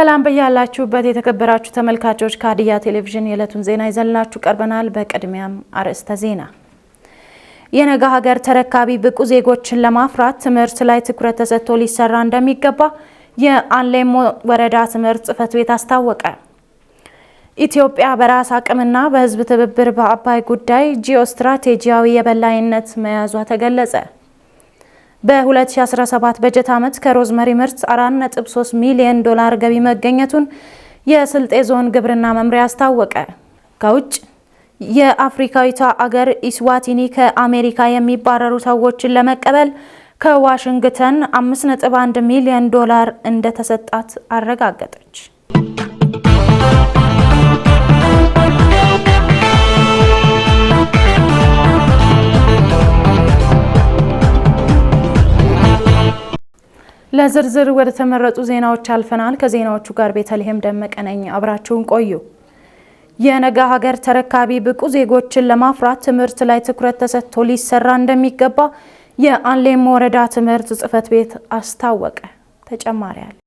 ሰላም በያላችሁበት የተከበራችሁ ተመልካቾች ከሀዲያ ቴሌቪዥን የዕለቱን ዜና ይዘንላችሁ ቀርበናል። በቅድሚያም አርዕስተ ዜና። የነገ ሀገር ተረካቢ ብቁ ዜጎችን ለማፍራት ትምህርት ላይ ትኩረት ተሰጥቶ ሊሰራ እንደሚገባ የአሌሞ ወረዳ ትምህርት ጽሕፈት ቤት አስታወቀ። ኢትዮጵያ በራስ አቅምና በሕዝብ ትብብር በአባይ ጉዳይ ጂኦስትራቴጂያዊ የበላይነት መያዟ ተገለጸ። በ2017 በጀት ዓመት ከሮዝመሪ ምርት 4.3 ሚሊዮን ዶላር ገቢ መገኘቱን የስልጤ ዞን ግብርና መምሪያ አስታወቀ። ከውጭ የአፍሪካዊቷ አገር ኢስዋቲኒ ከአሜሪካ የሚባረሩ ሰዎችን ለመቀበል ከዋሽንግተን 5.1 ሚሊዮን ዶላር እንደተሰጣት አረጋገጠች። ለዝርዝር ወደ ተመረጡ ዜናዎች አልፈናል። ከዜናዎቹ ጋር ቤተልሔም ደመቀ ነኝ። አብራችሁን ቆዩ። የነገ ሀገር ተረካቢ ብቁ ዜጎችን ለማፍራት ትምህርት ላይ ትኩረት ተሰጥቶ ሊሰራ እንደሚገባ የአሌሞ ወረዳ ትምህርት ጽሕፈት ቤት አስታወቀ። ተጨማሪ አለ።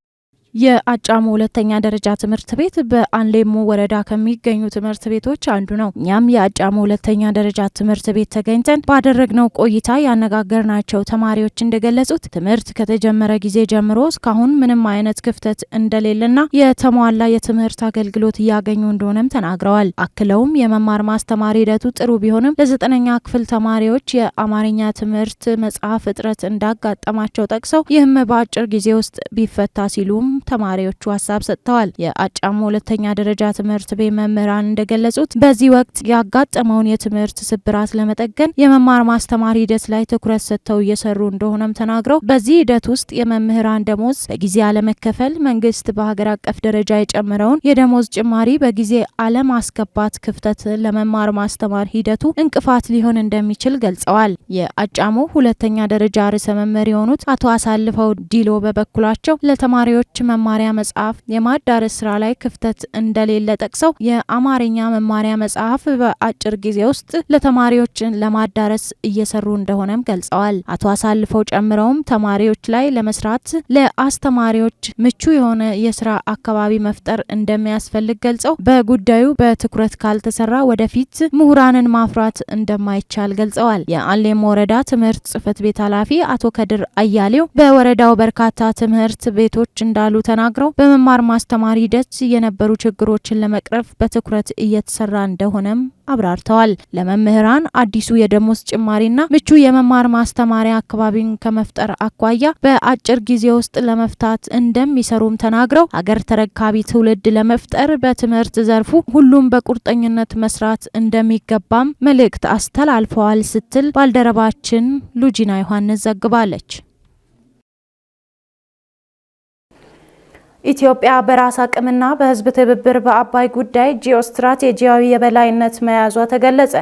የአጫሞ ሁለተኛ ደረጃ ትምህርት ቤት በአሌሞ ወረዳ ከሚገኙ ትምህርት ቤቶች አንዱ ነው። እኛም የአጫሞ ሁለተኛ ደረጃ ትምህርት ቤት ተገኝተን ባደረግነው ቆይታ ያነጋገርናቸው ተማሪዎች እንደገለጹት ትምህርት ከተጀመረ ጊዜ ጀምሮ እስካሁን ምንም አይነት ክፍተት እንደሌለና የተሟላ የትምህርት አገልግሎት እያገኙ እንደሆነም ተናግረዋል። አክለውም የመማር ማስተማር ሂደቱ ጥሩ ቢሆንም ለ9ኛ ክፍል ተማሪዎች የአማርኛ ትምህርት መጽሐፍ እጥረት እንዳጋጠማቸው ጠቅሰው ይህም በአጭር ጊዜ ውስጥ ቢፈታ ሲሉም ተማሪዎቹ ሀሳብ ሰጥተዋል። የአጫሞ ሁለተኛ ደረጃ ትምህርት ቤት መምህራን እንደገለጹት በዚህ ወቅት ያጋጠመውን የትምህርት ስብራት ለመጠገን የመማር ማስተማር ሂደት ላይ ትኩረት ሰጥተው እየሰሩ እንደሆነም ተናግረው በዚህ ሂደት ውስጥ የመምህራን ደሞዝ በጊዜ አለመከፈል፣ መንግስት በሀገር አቀፍ ደረጃ የጨመረውን የደሞዝ ጭማሪ በጊዜ አለማስገባት ክፍተት ለመማር ማስተማር ሂደቱ እንቅፋት ሊሆን እንደሚችል ገልጸዋል። የአጫሞ ሁለተኛ ደረጃ ርዕሰ መምህር የሆኑት አቶ አሳልፈው ዲሎ በበኩላቸው ለተማሪዎች መማሪያ መጽሐፍ የማዳረስ ስራ ላይ ክፍተት እንደሌለ ጠቅሰው የአማርኛ መማሪያ መጽሐፍ በአጭር ጊዜ ውስጥ ለተማሪዎች ለማዳረስ እየሰሩ እንደሆነም ገልጸዋል። አቶ አሳልፈው ጨምረውም ተማሪዎች ላይ ለመስራት ለአስተማሪዎች ምቹ የሆነ የስራ አካባቢ መፍጠር እንደሚያስፈልግ ገልጸው በጉዳዩ በትኩረት ካልተሰራ ወደፊት ምሁራንን ማፍራት እንደማይቻል ገልጸዋል። የአሌሞ ወረዳ ትምህርት ጽሕፈት ቤት ኃላፊ አቶ ከድር አያሌው በወረዳው በርካታ ትምህርት ቤቶች እንዳሉ ተናግረው በመማር ማስተማር ሂደት የነበሩ ችግሮችን ለመቅረፍ በትኩረት እየተሰራ እንደሆነም አብራርተዋል። ለመምህራን አዲሱ የደሞዝ ጭማሪና ምቹ የመማር ማስተማሪያ አካባቢን ከመፍጠር አኳያ በአጭር ጊዜ ውስጥ ለመፍታት እንደሚሰሩም ተናግረው ሀገር ተረካቢ ትውልድ ለመፍጠር በትምህርት ዘርፉ ሁሉም በቁርጠኝነት መስራት እንደሚገባም መልእክት አስተላልፈዋል ስትል ባልደረባችን ሉጂና ዮሐንስ ዘግባለች። ኢትዮጵያ በራስ አቅምና በሕዝብ ትብብር በአባይ ጉዳይ ጂኦስትራቴጂያዊ የበላይነት መያዟ ተገለጸ።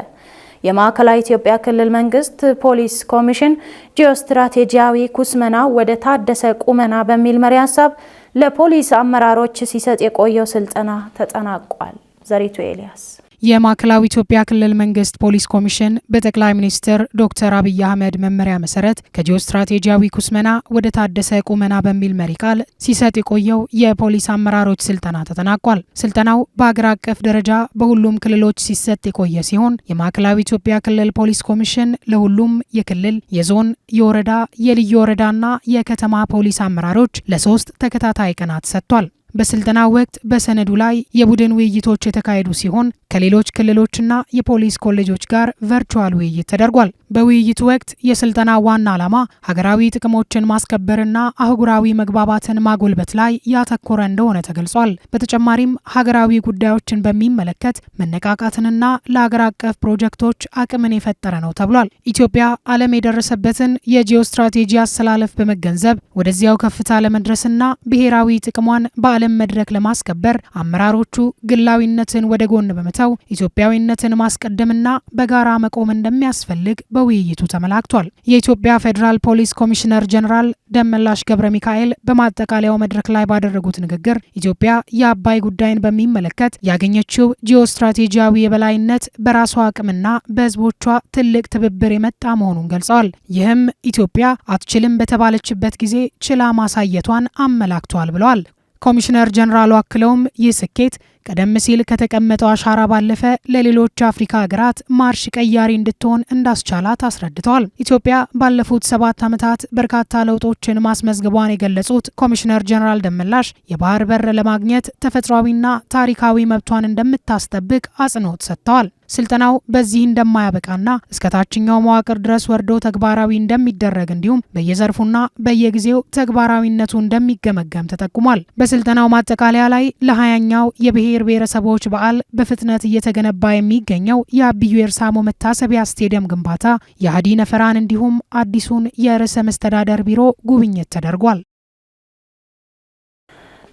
የማዕከላዊ ኢትዮጵያ ክልል መንግስት ፖሊስ ኮሚሽን ጂኦስትራቴጂያዊ ኩስመና ወደ ታደሰ ቁመና በሚል መሪ ሀሳብ ለፖሊስ አመራሮች ሲሰጥ የቆየው ስልጠና ተጠናቋል። ዘሪቱ ኤልያስ። የማዕከላዊ ኢትዮጵያ ክልል መንግስት ፖሊስ ኮሚሽን በጠቅላይ ሚኒስትር ዶክተር አብይ አህመድ መመሪያ መሰረት ከጂኦስትራቴጂያዊ ኩስመና ወደ ታደሰ ቁመና በሚል መሪ ቃል ሲሰጥ የቆየው የፖሊስ አመራሮች ስልጠና ተጠናቋል። ስልጠናው በአገር አቀፍ ደረጃ በሁሉም ክልሎች ሲሰጥ የቆየ ሲሆን የማዕከላዊ ኢትዮጵያ ክልል ፖሊስ ኮሚሽን ለሁሉም የክልል፣ የዞን፣ የወረዳ፣ የልዩ ወረዳና የከተማ ፖሊስ አመራሮች ለ3 ተከታታይ ቀናት ሰጥቷል። በስልጠናው ወቅት በሰነዱ ላይ የቡድን ውይይቶች የተካሄዱ ሲሆን ከሌሎች ክልሎችና የፖሊስ ኮሌጆች ጋር ቨርቹዋል ውይይት ተደርጓል። በውይይቱ ወቅት የስልጠና ዋና ዓላማ ሀገራዊ ጥቅሞችን ማስከበርና አህጉራዊ መግባባትን ማጎልበት ላይ ያተኮረ እንደሆነ ተገልጿል። በተጨማሪም ሀገራዊ ጉዳዮችን በሚመለከት መነቃቃትንና ለሀገር አቀፍ ፕሮጀክቶች አቅምን የፈጠረ ነው ተብሏል። ኢትዮጵያ ዓለም የደረሰበትን የጂኦስትራቴጂ አሰላለፍ በመገንዘብ ወደዚያው ከፍታ ለመድረስና ብሔራዊ ጥቅሟን በዓለም መድረክ ለማስከበር አመራሮቹ ግላዊነትን ወደ ጎን በመተው ኢትዮጵያዊነትን ማስቀደምና በጋራ መቆም እንደሚያስፈልግ በውይይቱ ተመላክቷል። የኢትዮጵያ ፌዴራል ፖሊስ ኮሚሽነር ጀነራል ደመላሽ ገብረ ሚካኤል በማጠቃለያው መድረክ ላይ ባደረጉት ንግግር ኢትዮጵያ የአባይ ጉዳይን በሚመለከት ያገኘችው ጂኦስትራቴጂያዊ የበላይነት በራሷ አቅምና በሕዝቦቿ ትልቅ ትብብር የመጣ መሆኑን ገልጸዋል። ይህም ኢትዮጵያ አትችልም በተባለችበት ጊዜ ችላ ማሳየቷን አመላክቷል ብለዋል። ኮሚሽነር ጀነራሉ አክለውም ይህ ስኬት ቀደም ሲል ከተቀመጠው አሻራ ባለፈ ለሌሎች አፍሪካ ሀገራት ማርሽ ቀያሪ እንድትሆን እንዳስቻላት አስረድተዋል። ኢትዮጵያ ባለፉት 7 ዓመታት በርካታ ለውጦችን ማስመዝገቧን የገለጹት ኮሚሽነር ጀነራል ደመላሽ የባህር በር ለማግኘት ተፈጥሯዊና ታሪካዊ መብቷን እንደምታስጠብቅ አጽንኦት ሰጥተዋል። ስልጠናው በዚህ እንደማያበቃና እስከ ታችኛው መዋቅር ድረስ ወርዶ ተግባራዊ እንደሚደረግ እንዲሁም በየዘርፉና በየጊዜው ተግባራዊነቱ እንደሚገመገም ተጠቁሟል። በስልጠናው ማጠቃለያ ላይ ለ20ኛው የብሔር ብሔረሰቦች በዓል በፍጥነት እየተገነባ የሚገኘው የአብዩ ኤርሳሞ መታሰቢያ ስቴዲየም ግንባታ፣ የሀዲ ነፈራን እንዲሁም አዲሱን የርዕሰ መስተዳደር ቢሮ ጉብኝት ተደርጓል።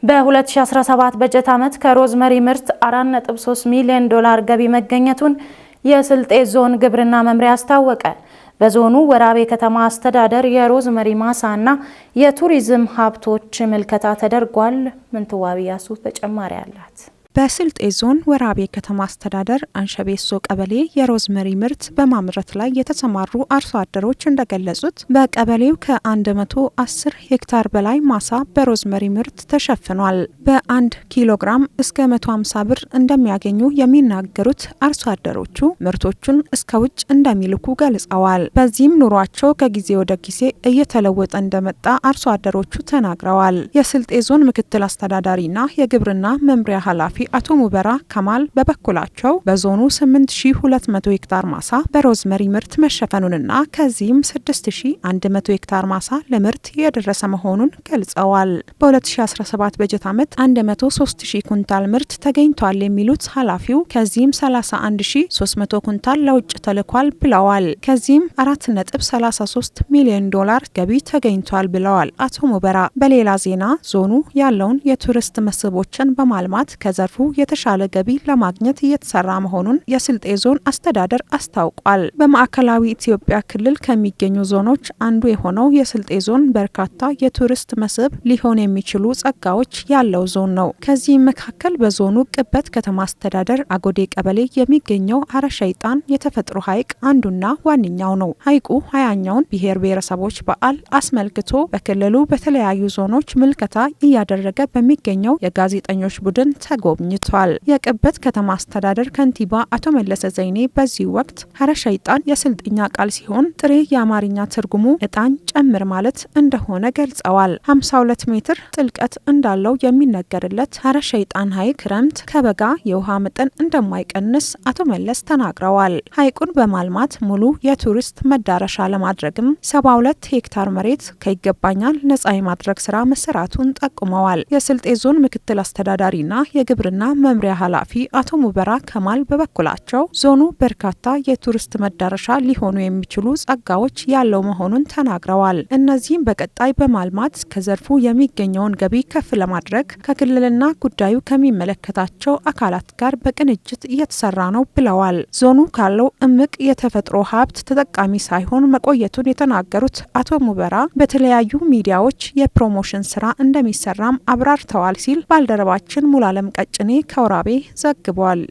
በ2017 በጀት ዓመት ከሮዝመሪ ምርት $4.3 ሚሊዮን ገቢ መገኘቱን የስልጤ ዞን ግብርና መምሪያ አስታወቀ። በዞኑ ወራቤ ከተማ አስተዳደር የሮዝመሪ ማሳና የቱሪዝም ሀብቶች ምልከታ ተደርጓል። ምንትዋቢ ያሱ ተጨማሪ አላት። በስልጤ ዞን ወራቤ ከተማ አስተዳደር አንሸቤሶ ቀበሌ የሮዝመሪ ምርት በማምረት ላይ የተሰማሩ አርሶ አደሮች እንደገለጹት በቀበሌው ከ110 ሄክታር በላይ ማሳ በሮዝመሪ ምርት ተሸፍኗል። በ1 ኪሎ ግራም እስከ 150 ብር እንደሚያገኙ የሚናገሩት አርሶ አደሮቹ ምርቶቹን እስከ ውጭ እንደሚልኩ ገልጸዋል። በዚህም ኑሯቸው ከጊዜ ወደ ጊዜ እየተለወጠ እንደመጣ አርሶ አደሮቹ ተናግረዋል። የስልጤ ዞን ምክትል አስተዳዳሪና የግብርና መምሪያ ኃላፊ አቶ ሙበራ ከማል በበኩላቸው በዞኑ 8200 ሄክታር ማሳ በሮዝመሪ ምርት መሸፈኑንና ከዚህም 6100 ሄክታር ማሳ ለምርት የደረሰ መሆኑን ገልጸዋል። በ2017 በጀት ዓመት 103000 ኩንታል ምርት ተገኝቷል የሚሉት ኃላፊው ከዚህም 31300 ኩንታል ለውጭ ተልኳል ብለዋል። ከዚህም $4.33 ሚሊዮን ገቢ ተገኝቷል ብለዋል አቶ ሙበራ። በሌላ ዜና ዞኑ ያለውን የቱሪስት መስህቦችን በማልማት ከዘርፉ የተሻለ ገቢ ለማግኘት እየተሰራ መሆኑን የስልጤ ዞን አስተዳደር አስታውቋል። በማዕከላዊ ኢትዮጵያ ክልል ከሚገኙ ዞኖች አንዱ የሆነው የስልጤ ዞን በርካታ የቱሪስት መስህብ ሊሆን የሚችሉ ጸጋዎች ያለው ዞን ነው። ከዚህም መካከል በዞኑ ቅበት ከተማ አስተዳደር አጎዴ ቀበሌ የሚገኘው አረሸይጣን የተፈጥሮ ሐይቅ አንዱና ዋነኛው ነው። ሐይቁ 20ኛውን ብሔር ብሔረሰቦች በዓል አስመልክቶ በክልሉ በተለያዩ ዞኖች ምልከታ እያደረገ በሚገኘው የጋዜጠኞች ቡድን ተጎብኝቷል። የቅበት ከተማ አስተዳደር ከንቲባ አቶ መለሰ ዘይኔ በዚህ ወቅት ሀረሸይጣን የስልጥኛ ቃል ሲሆን ጥሬ የአማርኛ ትርጉሙ እጣን ጨምር ማለት እንደሆነ ገልጸዋል። 52 ሜትር ጥልቀት እንዳለው የሚነገርለት ሀረሸይጣን ሐይቅ ክረምት ከበጋ የውሃ መጠን እንደማይቀንስ አቶ መለስ ተናግረዋል። ሐይቁን በማልማት ሙሉ የቱሪስት መዳረሻ ለማድረግም 72 ሄክታር መሬት ከይገባኛል ነጻ የማድረግ ስራ መሰራቱን ጠቁመዋል። የስልጤ ዞን ምክትል አስተዳዳሪና የግብርና መምሪያ ኃላፊ አቶ ሙበራ ከማል በበኩላቸው ዞኑ በርካታ የቱሪስት መዳረሻ ሊሆኑ የሚችሉ ጸጋዎች ያለው መሆኑን ተናግረዋል። እነዚህም በቀጣይ በማልማት ከዘርፉ የሚገኘውን ገቢ ከፍ ለማድረግ ከክልልና ጉዳዩ ከሚመለከታቸው አካላት ጋር በቅንጅት እየተሰራ ነው ብለዋል። ዞኑ ካለው እምቅ የተፈጥሮ ሀብት ተጠቃሚ ሳይሆን መቆየቱን የተናገሩት አቶ ሙበራ በተለያዩ ሚዲያዎች የፕሮሞሽን ስራ እንደሚሰራም አብራርተዋል ሲል ባልደረባችን ሙላለም ቀጭኔ ከወራቤ ዘግቧል።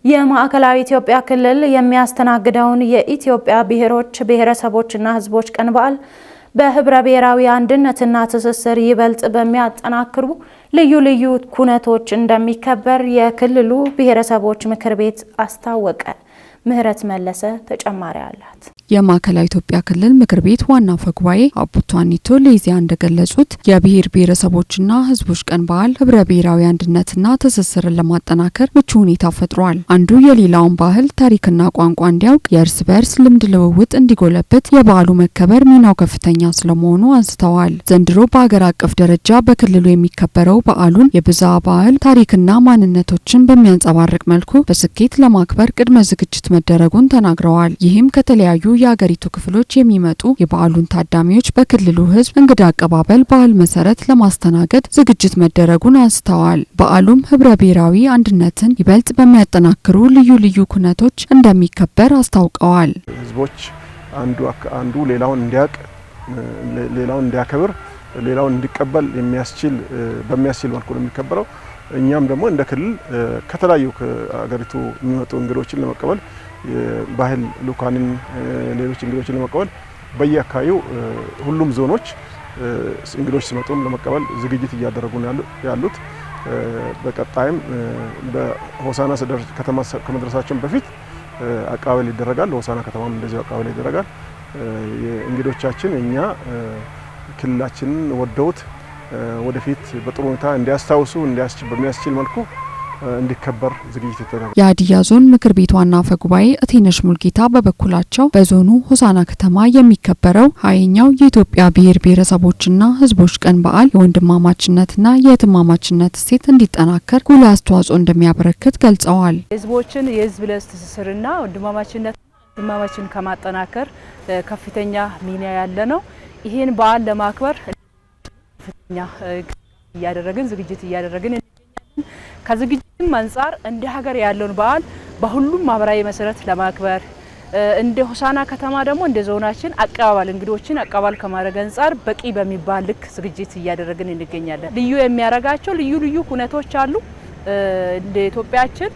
የማዕከላዊ ኢትዮጵያ ክልል የሚያስተናግደውን የኢትዮጵያ ብሔሮች ብሔረሰቦችና ሕዝቦች ቀን በዓል በህብረ ብሔራዊ አንድነትና ትስስር ይበልጥ በሚያጠናክሩ ልዩ ልዩ ኩነቶች እንደሚከበር የክልሉ ብሔረሰቦች ምክር ቤት አስታወቀ። ምህረት መለሰ ተጨማሪ አላት። የማዕከላዊ ኢትዮጵያ ክልል ምክር ቤት ዋና አፈ ጉባኤ አቡቱ አኒቶ ለኢዜአ እንደገለጹት የብሔር ብሔረሰቦችና ህዝቦች ቀን በዓል ህብረ ብሔራዊ አንድነትና ትስስርን ለማጠናከር ምቹ ሁኔታ ፈጥሯል። አንዱ የሌላውን ባህል ታሪክና ቋንቋ እንዲያውቅ፣ የእርስ በርስ ልምድ ልውውጥ እንዲጎለብት የበዓሉ መከበር ሚናው ከፍተኛ ስለመሆኑ አንስተዋል። ዘንድሮ በሀገር አቀፍ ደረጃ በክልሉ የሚከበረው በዓሉን የብዝሃ ባህል ታሪክና ማንነቶችን በሚያንጸባርቅ መልኩ በስኬት ለማክበር ቅድመ ዝግጅት መደረጉን ተናግረዋል። ይህም ከተለያዩ የሀገሪቱ ክፍሎች የሚመጡ የበዓሉን ታዳሚዎች በክልሉ ህዝብ እንግዳ አቀባበል ባህል መሰረት ለማስተናገድ ዝግጅት መደረጉን አንስተዋል። በዓሉም ህብረ ብሔራዊ አንድነትን ይበልጥ በሚያጠናክሩ ልዩ ልዩ ኩነቶች እንደሚከበር አስታውቀዋል። ህዝቦች አንዱ ሌላውን እንዲያውቅ፣ ሌላውን እንዲያከብር፣ ሌላውን እንዲቀበል በሚያስችል መልኩ ነው የሚከበረው። እኛም ደግሞ እንደ ክልል ከተለያዩ ከሀገሪቱ የሚመጡ እንግዶችን ለመቀበል ባህል ልኡካንን ሌሎች እንግዶችን ለመቀበል በየአካባቢው ሁሉም ዞኖች እንግዶች ሲመጡም ለመቀበል ዝግጅት እያደረጉ ነው ያሉት። በቀጣይም በሆሳና ከተማ ከመድረሳችን በፊት አቀባበል ይደረጋል። ሆሳና ከተማም እንደዚህ አቀባበል ይደረጋል። እንግዶቻችን እኛ ክልላችንን ወደውት ወደፊት በጥሩ ሁኔታ እንዲያስታውሱ በሚያስችል መልኩ እንዲከበር ዝግጅት ተደረገ። የሀዲያ ዞን ምክር ቤት ዋና አፈ ጉባኤ እቴነሽ ሙልጌታ በበኩላቸው በዞኑ ሆሳና ከተማ የሚከበረው 20ኛው የኢትዮጵያ ብሔር ብሔረሰቦችና ሕዝቦች ቀን በዓል የወንድማማችነትና የእህትማማችነት እሴት እንዲጠናከር ጉልህ አስተዋጽኦ እንደሚያበረክት ገልጸዋል። ሕዝቦችን የሕዝብ ለሕዝብ ትስስርና ወንድማማችን ከማጠናከር ከፍተኛ ሚና ያለ ነው። ይህን በዓል ለማክበር ከፍተኛ ዝግጅት እያደረግን ከዝግጅትም አንጻር እንደ ሀገር ያለውን በዓል በሁሉም ማህበራዊ መሰረት ለማክበር እንደ ሆሳና ከተማ ደግሞ እንደ ዞናችን እንግዶችን አቀባበል ከማድረግ አንጻር በቂ በሚባል ልክ ዝግጅት እያደረግን እንገኛለን። ልዩ የሚያደርጋቸው ልዩ ሁነቶች አሉ። እንደ ኢትዮጵያችን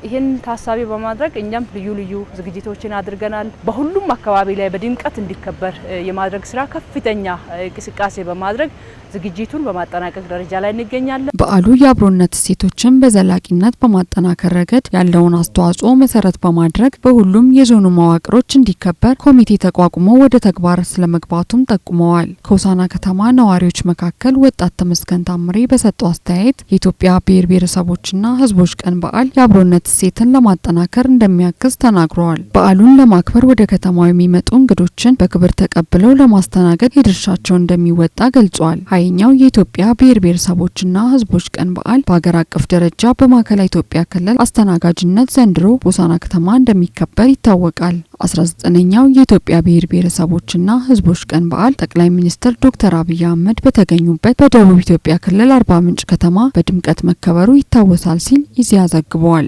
ይህን ታሳቢ በማድረግ እኛም ልዩ ዝግጅቶችን አድርገናል። በሁሉም አካባቢ ላይ በድምቀት እንዲከበር የማድረግ ስራ ከፍተኛ እንቅስቃሴ በማድረግ ዝግጅቱን በማጠናቀቅ ደረጃ ላይ እንገኛለን። በዓሉ የአብሮነት እሴቶችን በዘላቂነት በማጠናከር ረገድ ያለውን አስተዋጽኦ መሰረት በማድረግ በሁሉም የዞኑ መዋቅሮች እንዲከበር ኮሚቴ ተቋቁሞ ወደ ተግባር ስለመግባቱም ጠቁመዋል። ከሆሳና ከተማ ነዋሪዎች መካከል ወጣት ተመስገን ታምሬ በሰጠው አስተያየት የኢትዮጵያ ብሔር ብሔረሰቦችና ሕዝቦች ቀን በዓል የአብሮነት እሴትን ለማጠናከር እንደሚያግዝ ተናግረዋል። በዓሉን ለማክበር ወደ ከተማው የሚመጡ እንግዶችን በክብር ተቀብለው ለማስተናገድ የድርሻቸውን እንደሚወጣ ገልጿል። 20ኛው የኢትዮጵያ ብሔር ብሔረሰቦችና ሕዝቦች ቀን በዓል በሀገር አቀፍ ደረጃ በማዕከላዊ ኢትዮጵያ ክልል አስተናጋጅነት ዘንድሮ በሆሳና ከተማ እንደሚከበር ይታወቃል። 19ኛው የኢትዮጵያ ብሔር ብሔረሰቦችና ሕዝቦች ቀን በዓል ጠቅላይ ሚኒስትር ዶክተር አብይ አህመድ በተገኙበት በደቡብ ኢትዮጵያ ክልል አርባ ምንጭ ከተማ በድምቀት መከበሩ ይታወሳል ሲል ኢዜአ ዘግቧል።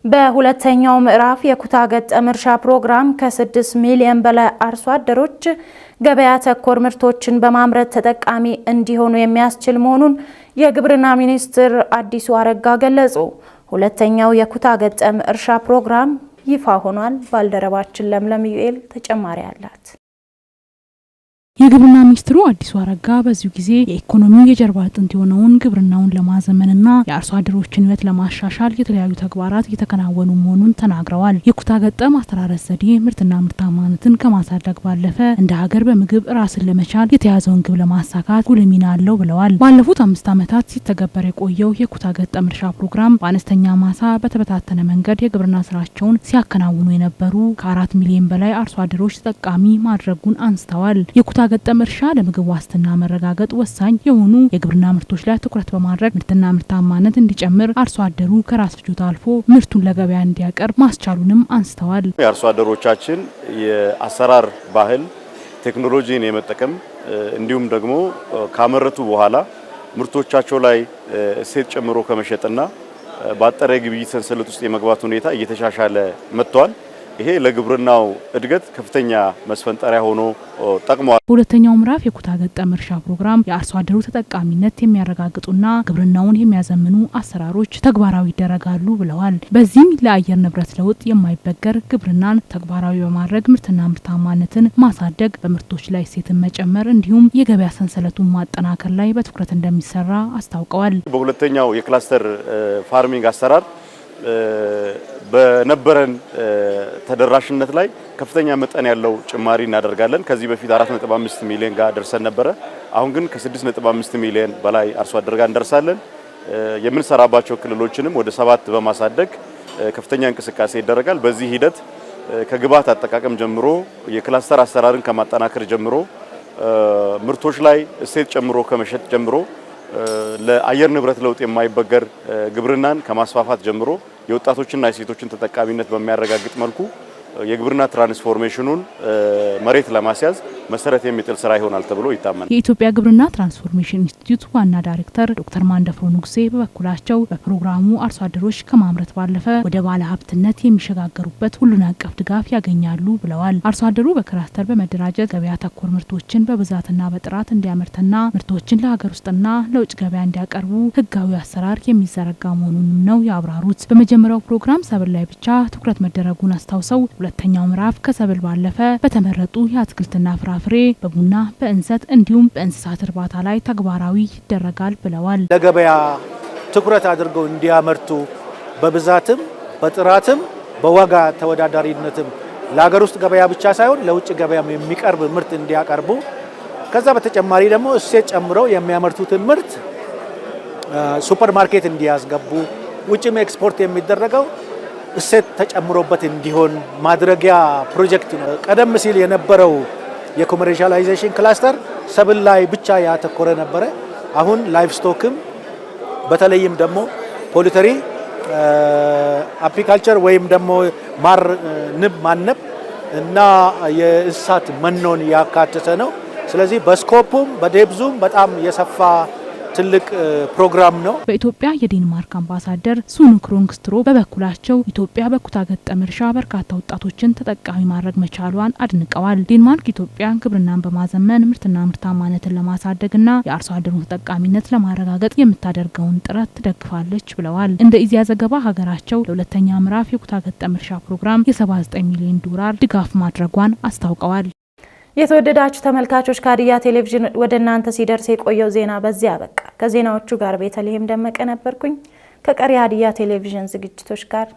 በሁለተኛው ምዕራፍ የኩታ ገጠም እርሻ ፕሮግራም ከ6 ሚሊዮን በላይ አርሶ አደሮች ገበያ ተኮር ምርቶችን በማምረት ተጠቃሚ እንዲሆኑ የሚያስችል መሆኑን የግብርና ሚኒስትር አዲሱ አረጋ ገለጹ። ሁለተኛው የኩታ ገጠም እርሻ ፕሮግራም ይፋ ሆኗል። ባልደረባችን ለምለም ዩኤል ተጨማሪ አላት። የግብርና ሚኒስትሩ አዲሱ አረጋ በዚሁ ጊዜ የኢኮኖሚው የጀርባ አጥንት የሆነውን ግብርናውን ለማዘመንና የአርሶ አደሮችን ሕይወት ለማሻሻል የተለያዩ ተግባራት እየተከናወኑ መሆኑን ተናግረዋል። የኩታ ገጠም አስተራረስ ዘዴ ምርትና ምርታማነትን ከማሳደግ ባለፈ እንደ ሀገር በምግብ ራስን ለመቻል የተያዘውን ግብ ለማሳካት ጉልህ ሚና አለው ብለዋል። ባለፉት 5 ዓመታት ሲተገበር የቆየው የኩታ ገጠም እርሻ ፕሮግራም በአነስተኛ ማሳ በተበታተነ መንገድ የግብርና ስራቸውን ሲያከናውኑ የነበሩ ከ4 ሚሊዮን በላይ አርሶ አደሮች ተጠቃሚ ማድረጉን አንስተዋል። የኩታ ገጠም እርሻ ለምግብ ዋስትና መረጋገጥ ወሳኝ የሆኑ የግብርና ምርቶች ላይ ትኩረት በማድረግ ምርትና ምርታማነት እንዲጨምር አርሶ አደሩ ከራስ ፍጆታ አልፎ ምርቱን ለገበያ እንዲያቀርብ ማስቻሉንም አንስተዋል። የአርሶ አደሮቻችን የአሰራር ባህል ቴክኖሎጂን የመጠቀም እንዲሁም ደግሞ ካመረቱ በኋላ ምርቶቻቸው ላይ እሴት ጨምሮ ከመሸጥና በአጠረ ግብይት ሰንሰለት ውስጥ የመግባት ሁኔታ እየተሻሻለ መጥቷል። ይሄ ለግብርናው እድገት ከፍተኛ መስፈንጠሪያ ሆኖ ጠቅሟል። በሁለተኛው ምዕራፍ የኩታ ገጠም እርሻ ፕሮግራም የአርሶ አደሩ ተጠቃሚነት የሚያረጋግጡና ግብርናውን የሚያዘምኑ አሰራሮች ተግባራዊ ይደረጋሉ ብለዋል። በዚህም ለአየር ንብረት ለውጥ የማይበገር ግብርናን ተግባራዊ በማድረግ ምርትና ምርታማነትን ማሳደግ፣ በምርቶች ላይ እሴትን መጨመር እንዲሁም የገበያ ሰንሰለቱን ማጠናከር ላይ በትኩረት እንደሚሰራ አስታውቀዋል። በሁለተኛው የክላስተር ፋርሚንግ አሰራር በነበረን ተደራሽነት ላይ ከፍተኛ መጠን ያለው ጭማሪ እናደርጋለን። ከዚህ በፊት 4.5 ሚሊዮን ጋር ደርሰን ነበረ። አሁን ግን ከ6.5 ሚሊዮን በላይ አርሶ አደር ጋር እንደርሳለን። የምንሰራባቸው ክልሎችንም ወደ 7 በማሳደግ ከፍተኛ እንቅስቃሴ ይደረጋል። በዚህ ሂደት ከግብዓት አጠቃቀም ጀምሮ የክላስተር አሰራርን ከማጠናከር ጀምሮ ምርቶች ላይ እሴት ጨምሮ ከመሸጥ ጀምሮ ለአየር ንብረት ለውጥ የማይበገር ግብርናን ከማስፋፋት ጀምሮ የወጣቶችና የሴቶችን ተጠቃሚነት በሚያረጋግጥ መልኩ የግብርና ትራንስፎርሜሽኑን መሬት ለማስያዝ መሰረት የሚጥል ስራ ይሆናል ተብሎ ይታመናል። የኢትዮጵያ ግብርና ትራንስፎርሜሽን ኢንስቲትዩት ዋና ዳይሬክተር ዶክተር ማንደፍሮ ንጉሴ በበኩላቸው በፕሮግራሙ አርሶ አደሮች ከማምረት ባለፈ ወደ ባለ ሀብትነት የሚሸጋገሩበት ሁሉን አቀፍ ድጋፍ ያገኛሉ ብለዋል። አርሶ አደሩ በክላስተር በመደራጀት ገበያ ተኮር ምርቶችን በብዛትና በጥራት እንዲያመርትና ምርቶችን ለሀገር ውስጥና ለውጭ ገበያ እንዲያቀርቡ ህጋዊ አሰራር የሚዘረጋ መሆኑንም ነው ያብራሩት። በመጀመሪያው ፕሮግራም ሰብል ላይ ብቻ ትኩረት መደረጉን አስታውሰው ሁለተኛው ምዕራፍ ከሰብል ባለፈ በተመረጡ የአትክልትና ፍራፍሬ በፍራፍሬ፣ በቡና፣ በእንሰት እንዲሁም በእንስሳት እርባታ ላይ ተግባራዊ ይደረጋል ብለዋል። ለገበያ ትኩረት አድርገው እንዲያመርቱ በብዛትም በጥራትም በዋጋ ተወዳዳሪነትም ለሀገር ውስጥ ገበያ ብቻ ሳይሆን ለውጭ ገበያም የሚቀርብ ምርት እንዲያቀርቡ ከዛ በተጨማሪ ደግሞ እሴት ጨምረው የሚያመርቱትን ምርት ሱፐር ማርኬት እንዲያስገቡ ውጭም ኤክስፖርት የሚደረገው እሴት ተጨምሮበት እንዲሆን ማድረጊያ ፕሮጀክት ነው። ቀደም ሲል የነበረው የኮመርሻላይዜሽን ክላስተር ሰብል ላይ ብቻ ያተኮረ ነበረ። አሁን ላይቭ ስቶክም በተለይም ደግሞ ፖሊተሪ አፒካልቸር ወይም ደግሞ ማር ንብ ማነብ እና የእንስሳት መኖን ያካተተ ነው። ስለዚህ በስኮፑም በዴብዙም በጣም የሰፋ ትልቅ ፕሮግራም ነው። በኢትዮጵያ የዴንማርክ አምባሳደር ሱኑ ክሮንግስትሮ በበኩላቸው ኢትዮጵያ በኩታ ገጠም እርሻ በርካታ ወጣቶችን ተጠቃሚ ማድረግ መቻሏን አድንቀዋል። ዴንማርክ ኢትዮጵያ ግብርናን በማዘመን ምርትና ምርታማነትን ለማሳደግና የአርሶ አደሩን ተጠቃሚነት ለማረጋገጥ የምታደርገውን ጥረት ትደግፋለች ብለዋል። እንደ ኢዜአ ዘገባ ሀገራቸው ለሁለተኛ ምዕራፍ የኩታ ገጠም እርሻ ፕሮግራም የ79 ሚሊዮን ዶላር ድጋፍ ማድረጓን አስታውቀዋል። የተወደዳችሁ ተመልካቾች ከሀዲያ ቴሌቪዥን ወደ እናንተ ሲደርስ የቆየው ዜና በዚህ አበቃ። ከዜናዎቹ ጋር ቤተልሔም ደመቀ ነበርኩኝ። ከቀሪ ሀዲያ ቴሌቪዥን ዝግጅቶች ጋር